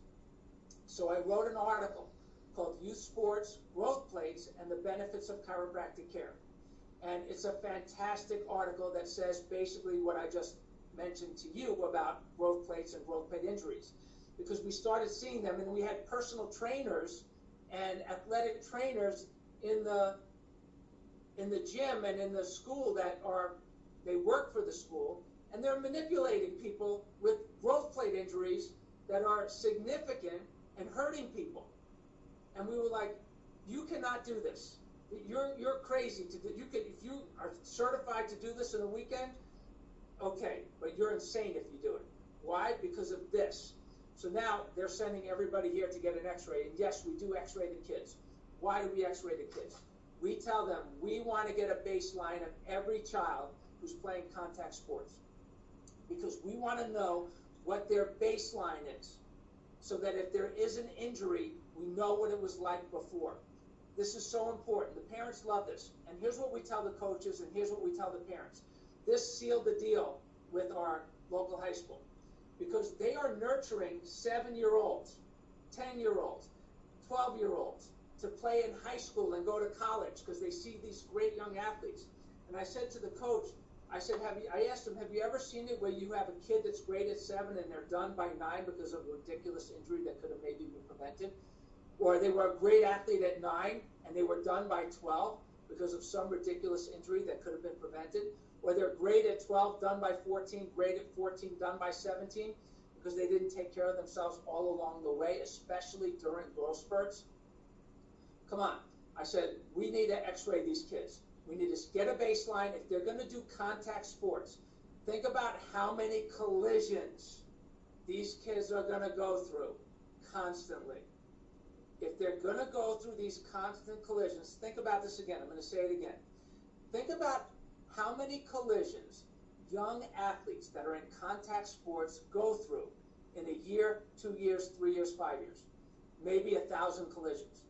So I wrote an article called Youth Sports, Growth Plates, and the Benefits of Chiropractic Care. And it's a fantastic article that says basically what I just mentioned to you about growth plates and growth plate injuries. Because we started seeing them, and we had personal trainers and athletic trainers in the gym and in the school they work for the school, and they're manipulating people with growth plate injuries that are significant and hurting people. And we were like, you cannot do this. You're crazy to do. If you are certified to do this in a weekend, okay, but you're insane if you do it. Why? Because of this. So now they're sending everybody here to get an x-ray. And yes, we do x-ray the kids. Why do we x-ray the kids? We tell them we want to get a baseline of every child who's playing contact sports, because we want to know what their baseline is, so that if there is an injury, we know what it was like before. This is so important. The parents love this. And here's what we tell the coaches, and here's what we tell the parents. This sealed the deal with our local high school, because they are nurturing 7-year-olds, 10-year-olds, 12-year-olds to play in high school and go to college, because they see these great young athletes. And I said to the coach, I asked him, have you ever seen it where you have a kid that's great at 7 and they're done by 9 because of a ridiculous injury that could have maybe been prevented? Or they were a great athlete at 9 and they were done by 12 because of some ridiculous injury that could have been prevented? Or they're great at 12, done by 14, great at 14, done by 17, because they didn't take care of themselves all along the way, especially during growth spurts? Come on. I said, we need to x-ray these kids. We need to get a baseline. If they're going to do contact sports, think about how many collisions these kids are going to go through constantly. If they're going to go through these constant collisions, think about this again. I'm going to say it again. Think about how many collisions young athletes that are in contact sports go through in a year, 2 years, 3 years, 5 years. Maybe 1,000 collisions.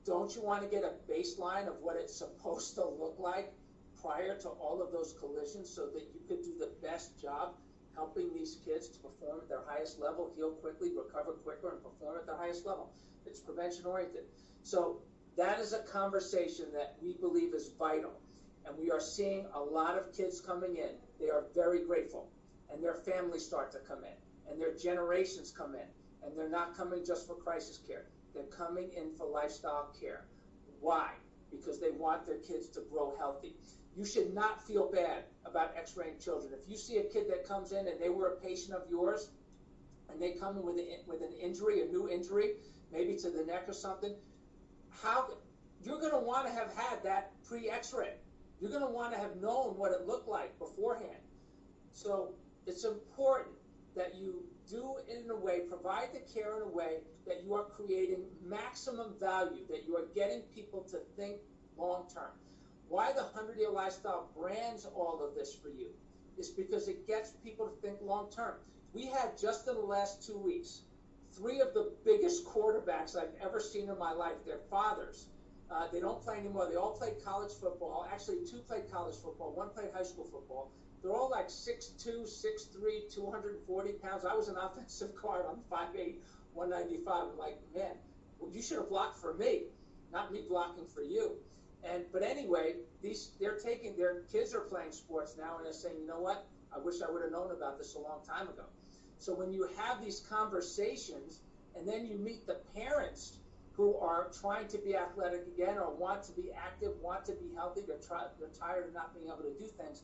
Don't you want to get a baseline of what it's supposed to look like prior to all of those collisions, so that you could do the best job helping these kids to perform at their highest level, heal quickly, recover quicker, and perform at their highest level? It's prevention oriented. So that is a conversation that we believe is vital. And we are seeing a lot of kids coming in. They are very grateful. And their families start to come in. And their generations come in. And they're not coming just for crisis care. They're coming in for lifestyle care. Why? Because they want their kids to grow healthy. You should not feel bad about x-raying children. If you see a kid that comes in and they were a patient of yours, and they come in with an injury, a new injury, maybe to the neck or something, you're going to want to have had that pre-x-ray. You're going to want to have known what it looked like beforehand. So it's important that you do it in a way, provide the care in a way that you are creating maximum value, that you are getting people to think long-term. Why the 100-Year Lifestyle brands all of this for you is because it gets people to think long-term. We had, just in the last 2 weeks, 3 of the biggest quarterbacks I've ever seen in my life. Their fathers. They don't play anymore. They all played college football. Actually, 2 played college football. 1 played high school football. They're all like 6'2", 6'3", 240 pounds. I was an offensive guard. I'm 5'8", 195. I'm like, man, well, you should have blocked for me, not me blocking for you. But anyway, their kids are playing sports now, and they're saying, you know what? I wish I would have known about this a long time ago. So when you have these conversations, and then you meet the parents who are trying to be athletic again, or want to be active, want to be healthy, they're tired of not being able to do things,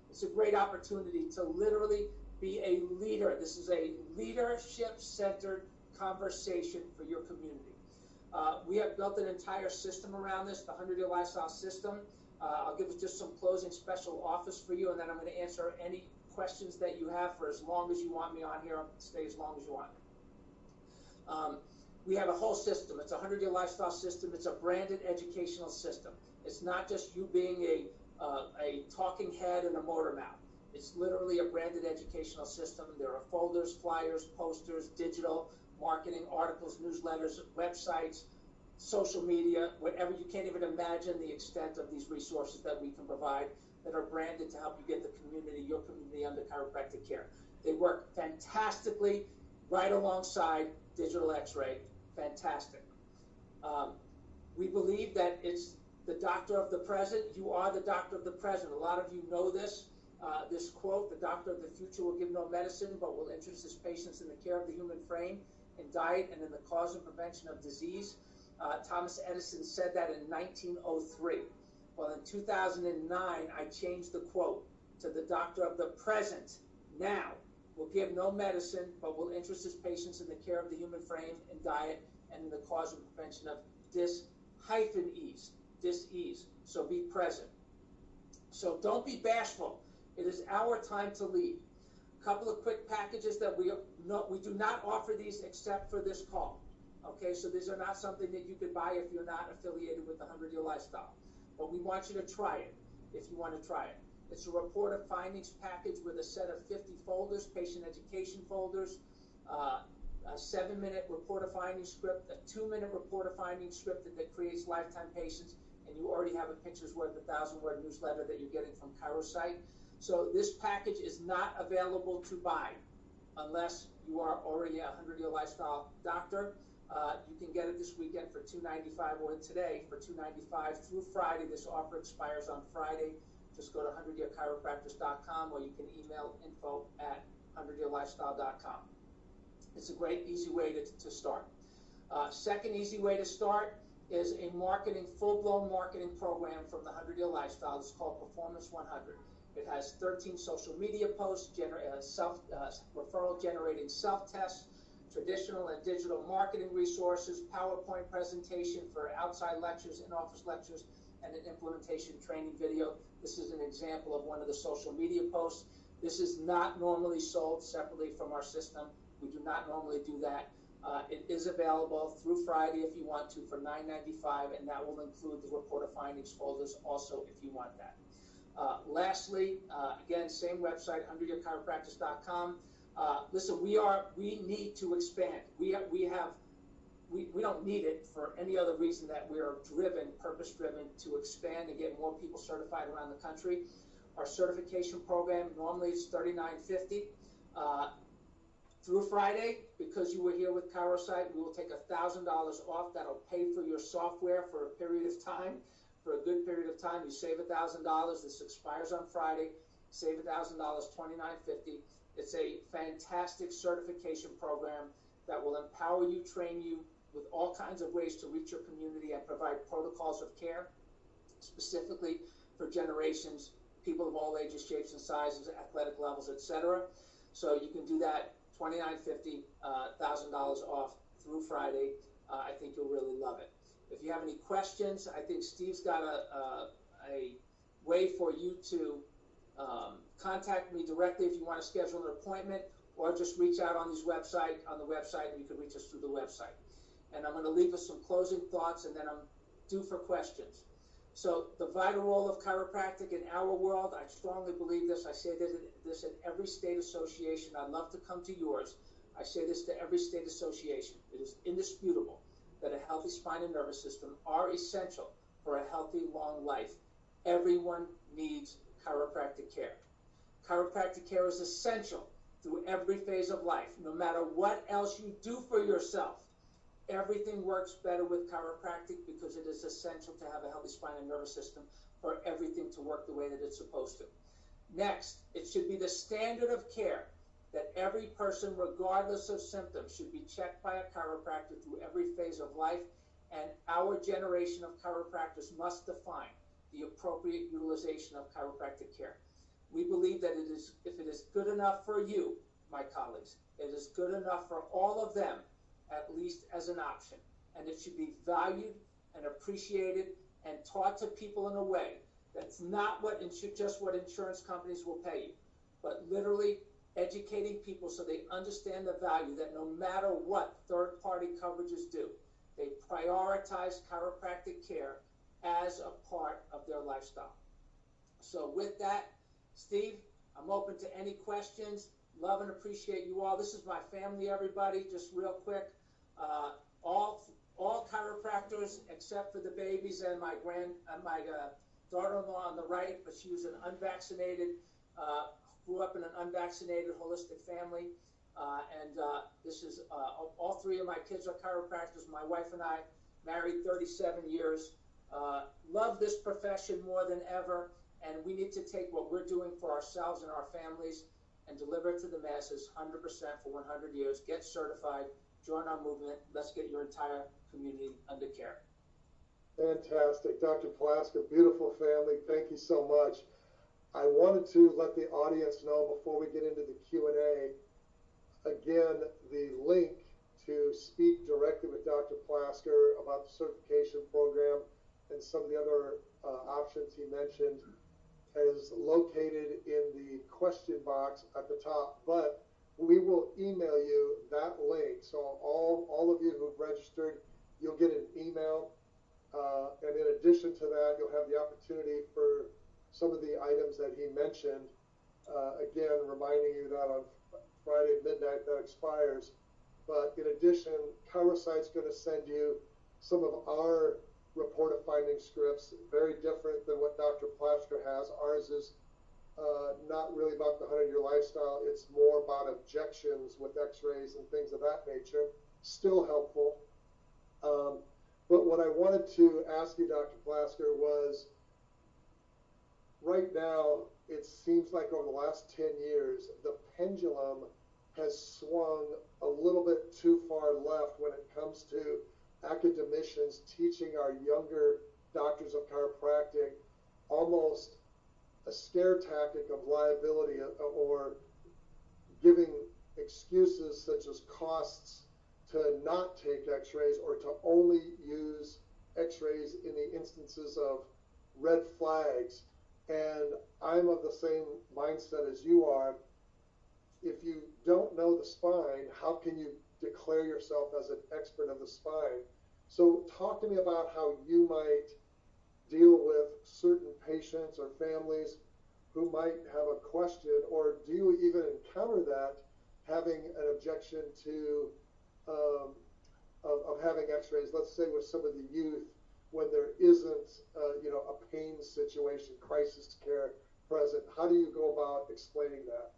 it's a great opportunity to literally be a leader. This is a leadership-centered conversation for your community. We have built an entire system around this, the 100-Year Lifestyle System. I'll give just some closing special offers for you, and then I'm going to answer any questions that you have for as long as you want me on here. I'll stay as long as you want. We have a whole system. It's a 100-Year Lifestyle System. It's a branded educational system. It's not just you being a talking head and a motor mouth. It's literally a branded educational system. There are folders, flyers, posters, digital marketing, articles, newsletters, websites, social media, whatever. You can't even imagine the extent of these resources that we can provide that are branded to help you get the community, your community, under chiropractic care. They work fantastically right alongside digital x-ray. Fantastic. We believe that it's the doctor of the present. You are the doctor of the present. A lot of you know this. This quote, the doctor of the future will give no medicine, but will interest his patients in the care of the human frame, in diet, and in the cause and prevention of disease. Thomas Edison said that in 1903. Well, in 2009, I changed the quote to the doctor of the present now will give no medicine, but will interest his patients in the care of the human frame, in diet, and in the cause and prevention of dis-ease. So be present. So don't be bashful. It is our time to lead. A couple of quick packages that we do not offer these except for this call. Okay, Okay, so these are not something that you could buy if you're not affiliated with the 100-Year Lifestyle. But we want you to try it if you want to try it. It's a report of findings package with a set of 50 folders, patient education folders, a 7-minute report of findings script, a 2-minute report of findings script that creates lifetime patients, and you already have a picture's worth, 1,000-word newsletter that you're getting from ChiroSight. So this package is not available to buy unless you are already a 100-Year Lifestyle doctor. You can get it this weekend for $295, or today for $295 through Friday. This offer expires on Friday. Just go to 100yearchiropractors.com, or you can email info@100yearlifestyle.com. It's a great, easy way to start. Second easy way to start is a full-blown marketing program from the 100-Year Lifestyle. It's called Performance 100. It has 13 social media posts, referral generating self-tests, traditional and digital marketing resources, PowerPoint presentation for outside lectures, in-office lectures, and an implementation training video. This is an example of one of the social media posts. This is not normally sold separately from our system. We do not normally do that. It is available through Friday if you want to for $9.95, and that will include the report of findings folders also if you want that. Lastly, again, same website, 100yearchiropractors.com. Listen, we need to expand. We don't need it for any other reason that we are purpose-driven to expand and get more people certified around the country. Our certification program, normally it's $39.50. Through Friday, because you were here with ChiroSight, we will take $1,000 off. That'll pay for your software for a period of time. For a good period of time, you save $1,000. This expires on Friday. Save $1,000, $29.50. It's a fantastic certification program that will empower you, train you with all kinds of ways to reach your community and provide protocols of care, specifically for generations, people of all ages, shapes, and sizes, athletic levels, etc. So you can do that, $29.50, $1,000 off through Friday. I think you'll really love it. If you have any questions, I think Steve's got a way for you to contact me directly if you want to schedule an appointment, or just reach out on the website, and you can reach us through the website. And I'm going to leave us some closing thoughts, and then I'm due for questions. So the vital role of chiropractic in our world, I strongly believe this. I say this at every state association. I'd love to come to yours. I say this to every state association. It is indisputable that a healthy spine and nervous system are essential for a healthy, long life. Everyone needs chiropractic care. Chiropractic care is essential through every phase of life. No matter what else you do for yourself, everything works better with chiropractic because it is essential to have a healthy spine and nervous system for everything to work the way that it's supposed to. Next, it should be the standard of care that every person, regardless of symptoms, should be checked by a chiropractor through every phase of life, and our generation of chiropractors must define the appropriate utilization of chiropractic care. We believe that if it is good enough for you, my colleagues, it is good enough for all of them, at least as an option. And it should be valued and appreciated and taught to people in a way that's not just what insurance companies will pay you, but literally educating people so they understand the value that no matter what third-party coverages do, they prioritize chiropractic care as a part of their lifestyle. So with that, Steve, I'm open to any questions. Love and appreciate you all. This is my family, everybody. Just real quick, all chiropractors except for the babies and my daughter-in-law on the right, but she was an unvaccinated, grew up in an unvaccinated holistic family. This is all three of my kids are chiropractors. My wife and I married 37 years. Love this profession more than ever, and we need to take what we're doing for ourselves and our families and deliver it to the masses 100% for 100 years. Get certified, join our movement. Let's get your entire community under care. Fantastic. Dr. Plasker, beautiful family. Thank you so much. I wanted to let the audience know before we get into the Q&A, again, the link to speak directly with Dr. Plasker about the certification program and some of the other options he mentioned is located in the question box at the top, but we will email you that link. So all of you who've registered, you'll have the opportunity for some of the items that he mentioned. Again, reminding you that on Friday midnight that expires. But in addition, ChiroSight's going to send you some of our report of finding scripts, very different than what Dr. Plasker has. Ours is not really about the 100-year lifestyle. It's more about objections with x-rays and things of that nature. Still helpful. But what I wanted to ask you, Dr. Plasker, was right now, it seems like over the last 10 years, the pendulum has swung a little bit too far left when it comes to academicians teaching our younger doctors of chiropractic almost a scare tactic of liability or giving excuses such as costs to not take x-rays or to only use x-rays in the instances of red flags. And I'm of the same mindset as you are. If you don't know the spine, how can you declare yourself as an expert of the spine? So talk to me about how you might deal with certain patients or families who might have a question, or do you even encounter that, having an objection to of having x-rays, let's say with some of the youth, when there isn't a pain situation, crisis care present? How do you go about explaining that?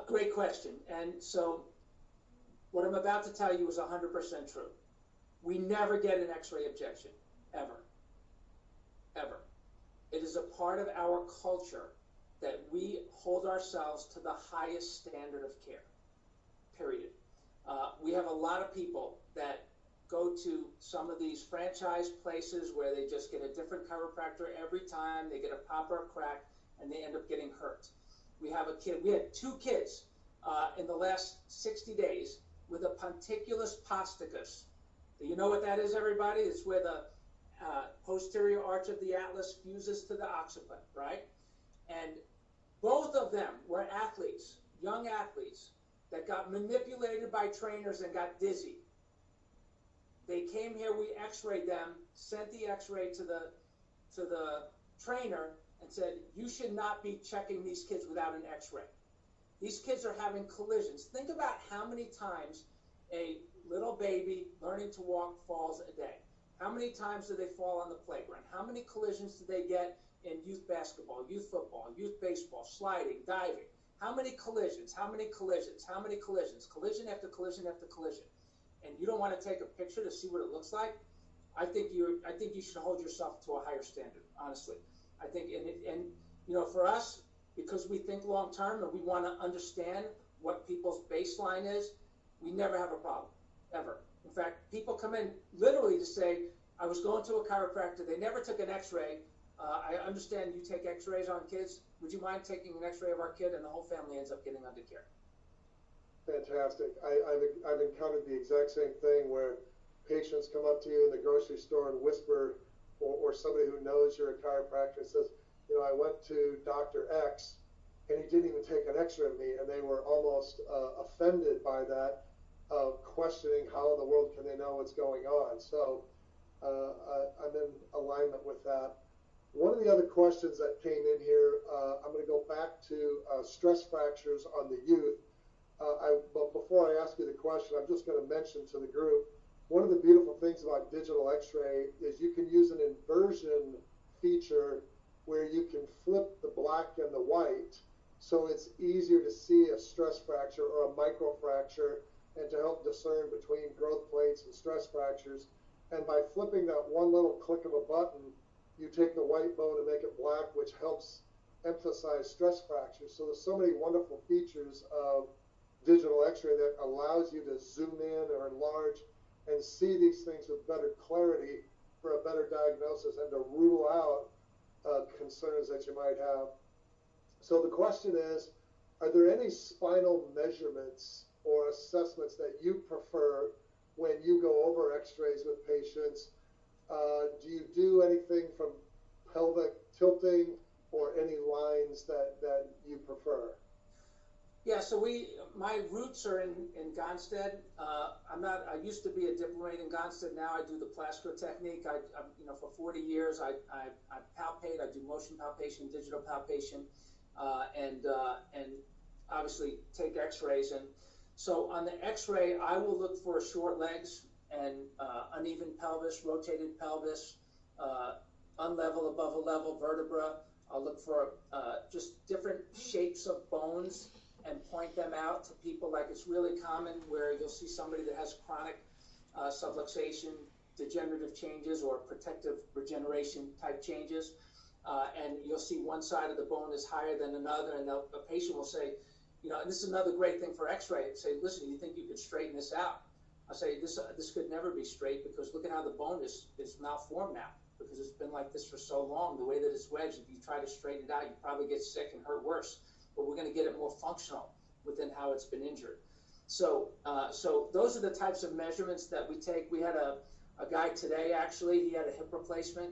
Great question. And so what I'm about to tell you is 100% true. We never get an x-ray objection, ever, ever. It is a part of our culture that we hold ourselves to the highest standard of care, period. We have a lot of people that go to some of these franchise places where they just get a different chiropractor every time, they get a pop or a crack, and they end up getting hurt. We had 2 kids in the last 60 days with a ponticulus posticus. Do you know what that is, everybody? It's where the posterior arch of the atlas fuses to the occiput, right? And both of them were athletes, young athletes, that got manipulated by trainers and got dizzy. They came here, we x-rayed them, sent the x-ray to the trainer and said, you should not be checking these kids without an x-ray. These kids are having collisions. Think about how many times a little baby learning to walk falls a day. How many times do they fall on the playground? How many collisions do they get in youth basketball, youth football, youth baseball, sliding, diving? How many collisions? How many collisions? How many collisions? Collision after collision after collision. And you don't want to take a picture to see what it looks like? I think you should hold yourself to a higher standard, honestly. I think, and for us, because we think long term and we want to understand what people's baseline is, we never have a problem, ever. In fact, people come in literally to say, I was going to a chiropractor, they never took an x-ray. I understand you take x-rays on kids. Would you mind taking an x-ray of our kid? And the whole family ends up getting under care. Fantastic. I've encountered the exact same thing where patients come up to you in the grocery store and whisper, or somebody who knows you're a chiropractor says, I went to Dr. X and he didn't even take an x-ray of me, and they were almost offended by that, questioning how in the world can they know what's going on. So I'm in alignment with that. One of the other questions that came in here, I'm going to go back to stress fractures on the youth. But before I ask you the question, I'm just going to mention to the group, one of the beautiful things about digital x-ray is you can use an inversion feature where you can flip the black and the white, so it's easier to see a stress fracture or a microfracture and to help discern between growth plates and stress fractures. And by flipping that one little click of a button, you take the white bone and make it black, which helps emphasize stress fractures. So there's so many wonderful features of digital x-ray that allows you to zoom in or enlarge and see these things with better clarity for a better diagnosis and to rule out concerns that you might have. So the question is, are there any spinal measurements or assessments that you prefer when you go over x-rays with patients? Do you do anything from pelvic tilting or any lines that you prefer? Yeah, so my roots are in Gonstead. I used to be a diplomate in Gonstead. Now I do the Plasker technique. For 40 years, I palpate. I do motion palpation, digital palpation, and obviously take X-rays. And so on the X-ray, I will look for short legs and uneven pelvis, rotated pelvis, unlevel above a level vertebra. I'll look for just different shapes of bones and point them out to people. Like, it's really common where you'll see somebody that has chronic subluxation, degenerative changes, or protective regeneration type changes. And you'll see one side of the bone is higher than another, and the patient will say, and this is another great thing for X-ray, say, listen, you think you could straighten this out? I say, this could never be straight, because look at how the bone is malformed now, because it's been like this for so long. The way that it's wedged, if you try to straighten it out, you probably get sick and hurt worse. But we're going to get it more functional within how it's been injured. So those are the types of measurements that we take. We had a guy today, actually, he had a hip replacement,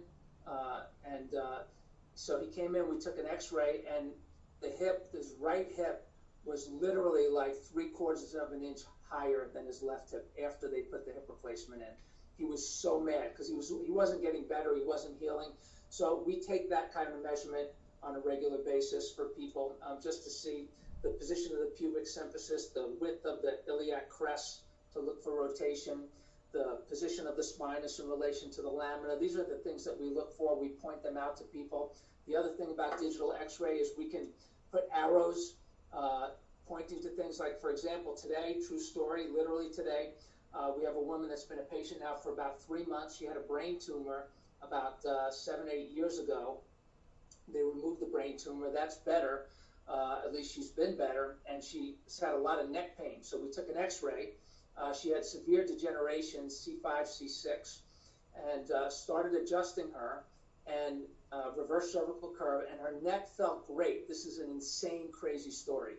so he came in, we took an X-ray, and his right hip was literally like 3/4 of an inch higher than his left hip after they put the hip replacement in. He was so mad because he wasn't getting better, he wasn't healing. So we take that kind of measurement on a regular basis for people, just to see the position of the pubic symphysis, the width of the iliac crest to look for rotation, the position of the spinous in relation to the lamina. These are the things that we look for. We point them out to people. The other thing about digital X-ray is we can put arrows pointing to things like, for example, today, true story, literally today, we have a woman that's been a patient now for about 3 months. She had a brain tumor about 7, 8 years ago. They removed the brain tumor. That's better. At least she's been better. And she's had a lot of neck pain. So we took an X-ray. She had severe degeneration, C5, C6, and started adjusting her, and reverse cervical curve, and her neck felt great. This is an insane, crazy story.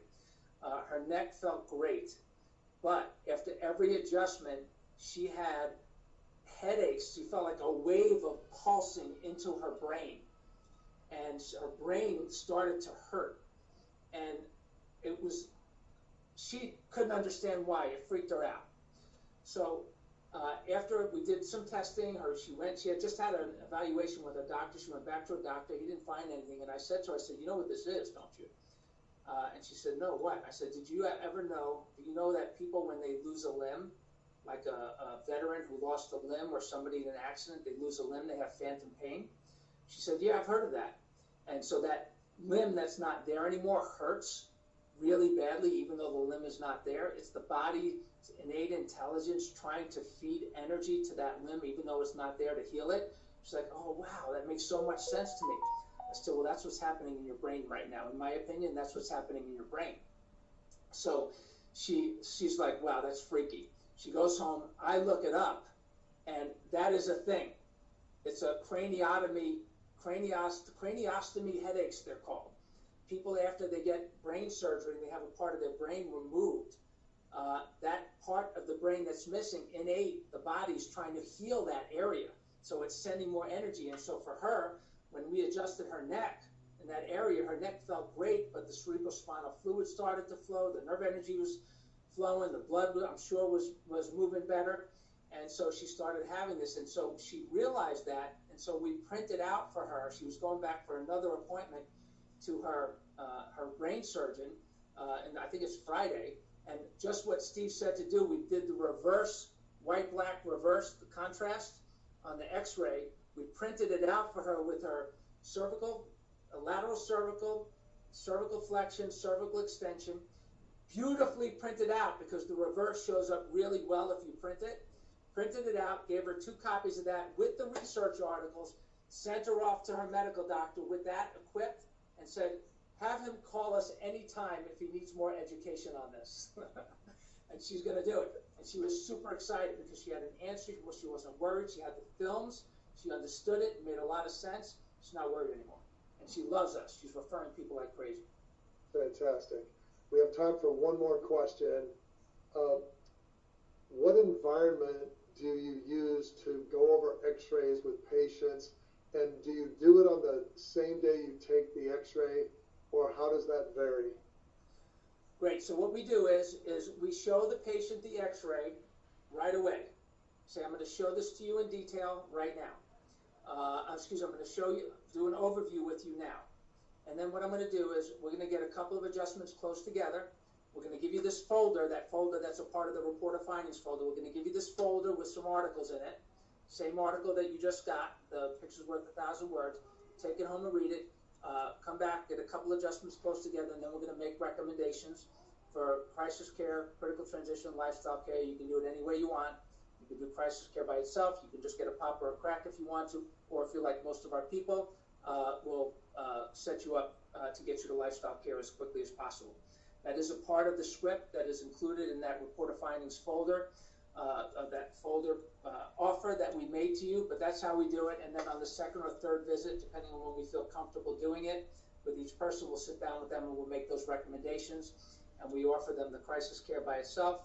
Her neck felt great, but after every adjustment, she had headaches. She felt like a wave of pulsing into her brain, and her brain started to hurt, and she couldn't understand why. It freaked her out. So after we did some testing, she had just had an evaluation with a doctor. She went back to a doctor. He didn't find anything. And I said to her, I said, you know what this is, don't you? And she said, no, what? I said, do you know that people, when they lose a limb, like a veteran who lost a limb, or somebody in an accident, they lose a limb, they have phantom pain? She said, yeah, I've heard of that. And so that limb that's not there anymore hurts really badly, even though the limb is not there. It's the body's innate intelligence trying to feed energy to that limb, even though it's not there to heal it. She's like, oh, wow, that makes so much sense to me. I said, well, that's what's happening in your brain right now. In my opinion, that's what's happening in your brain. So she's like, wow, that's freaky. She goes home. I look it up, and that is a thing. It's a craniotomy headaches, they're called. People, after they get brain surgery and they have a part of their brain removed, that part of the brain that's missing, innate, the body's trying to heal that area. So it's sending more energy. And so for her, when we adjusted her neck in that area, her neck felt great, but the cerebrospinal fluid started to flow, the nerve energy was flowing, the blood, I'm sure, was moving better. And so she started having this. And so she realized that. And so we printed out for her. She was going back for another appointment to her brain surgeon, and I think it's Friday. And just what Steve said to do, we did the reverse, white-black reverse, the contrast on the X-ray. We printed it out for her with her cervical, lateral cervical, cervical flexion, cervical extension, beautifully printed out, because the reverse shows up really well if you print it. Printed it out, gave her 2 copies of that with the research articles, sent her off to her medical doctor with that equipped, and said, have him call us anytime if he needs more education on this. And she's going to do it. And she was super excited because she had an answer. She wasn't worried. She had the films. She understood it. It made a lot of sense. She's not worried anymore. And she loves us. She's referring people like crazy. Fantastic. We have time for one more question. What environment do you use to go over x-rays with patients? And do you do it on the same day you take the x-ray, or how does that vary? Great. So what we do is we show the patient the x-ray right away. Say, I'm going to show this to you in detail right now. I'm going to show you, do an overview with you now. And then what I'm going to do is we're going to get a couple of adjustments close together. We're going to give you this folder, that folder that's a part of the report of findings folder. We're going to give you this folder with some articles in it. Same article that you just got, the picture's worth 1,000 words. Take it home and read it. Come back, get a couple adjustments close together, and then we're going to make recommendations for crisis care, critical transition, lifestyle care. You can do it any way you want. You can do crisis care by itself. You can just get a pop or a crack if you want to, or if you're like most of our people, we'll set you up to get you to lifestyle care as quickly as possible. That is a part of the script that is included in that report of findings folder, offer that we made to you, but that's how we do it. And then on the second or third visit, depending on when we feel comfortable doing it, with each person, we'll sit down with them and we'll make those recommendations. And we offer them the crisis care by itself,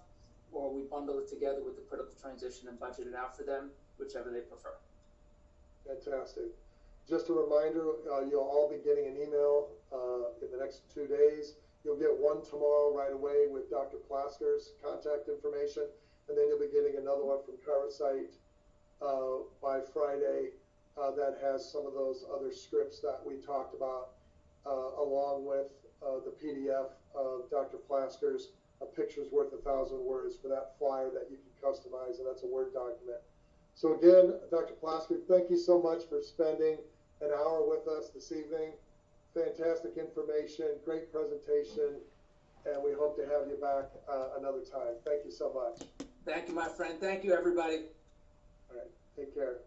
or we bundle it together with the critical transition and budget it out for them, whichever they prefer. Fantastic. Just a reminder, you'll all be getting an email in the next 2 days. You'll get one tomorrow right away with Dr. Plasker's contact information, and then you'll be getting another one from ChiroSight by Friday that has some of those other scripts that we talked about, along with the PDF of Dr. Plasker's A Picture's Worth 1,000 Words for that flyer that you can customize, and that's a Word document. So again, Dr. Plasker, thank you so much for spending an hour with us this evening. Fantastic information, great presentation, and we hope to have you back another time. Thank you so much. Thank you, my friend. Thank you, everybody. All right, take care.